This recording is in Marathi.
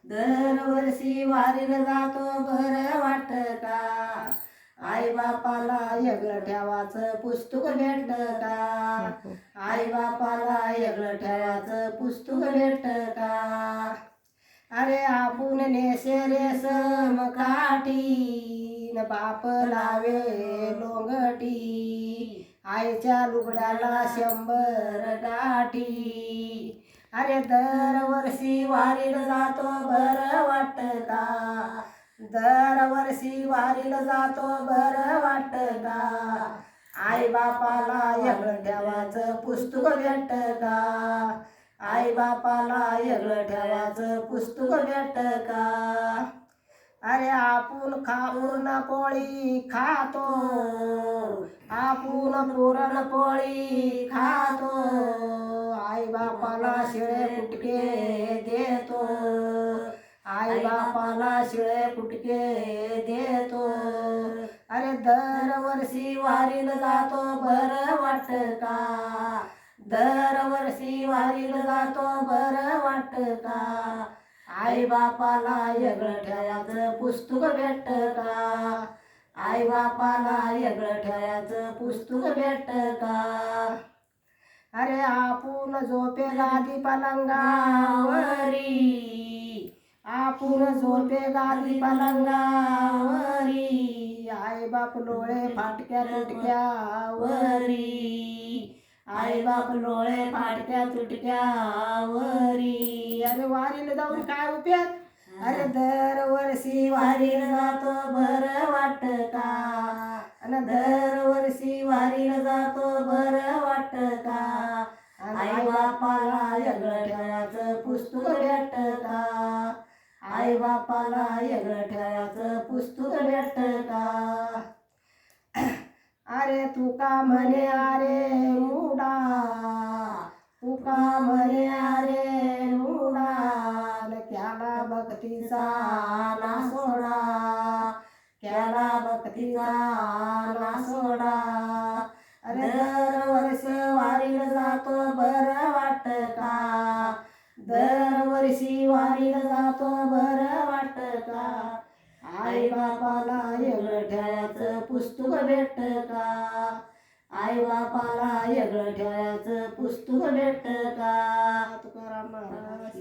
दरवर्षी वारीला जातो बरं वाटतं का? आई बापाला वेगळं ठेवाचं पुस्तक भेटतं का? आई बापाला वेगळं ठेवाचं पुस्तक भेटतं का? अरे आपण नेसे रेसम काठी न बाप लावे लोंगटी, आईच्या लुगड्याला 100 गाठी. अरे दरवर्षी वारीला जातो बरं वाटतं का? दरवर्षी वारीला जातो बरं वाटतं का? आई बापाला वेगळं ठेवाचं पुस्तक भेटतं का? आई बापाला वेगळं ठेवाचं पुस्तक भेटतं का? अरे आपण पुरणपोळी खातो, आपण पुरणपोळी खातो, आई बापाला शिळे कुटके देतो, आई बापाला शिळे कुटके देतो. अरे दरवर्षी वारीला जातो बरं वाटतं का? दरवर्षी वारीला जातो बरं वाटतं का? आई बापाला वेगळं ठेवायचं पुस्तक भेटतं का? आई बापाला वेगळं ठेवायचं पुस्तक भेटतं का? अरे आपण झोपे गादी पलंगावरी, आपण झोपे गादी पलंगावरी, आई बाप लोळे फाटक्या तुटक्यावरी, आई बाप लोळे फाटक्या तुटक्यावरी. अरे वारीला जाऊन काय उपयोग? अरे दरवर्षी वारीला जातो बरं वाटतं का? आणि दरवर्षी वारीला जातो बरं वाटतं का? आई बापाला वेगळं ठेवायचं पुस्तक भेटतं का? आई बापाला वेगळं ठेवायचं पुस्तक भेटतं का? अरे तुका म्हणे अरे मुडा, तुका म्हणे अरे मुडा, केला भक्तीचा नासोडा, केला भक्तीचा नासोडा. अरे दरवर्ष वारीला जातो बरं वाटतं का? दरवर्षी वारीला जातो बरं वाटतं का? आई बापाला वेगळं ठेवायचं पुस्तक भेटतं का? आई बापाला वेगळं ठेवायचं पुस्तक भेटतं का? तुकाराम महाराज.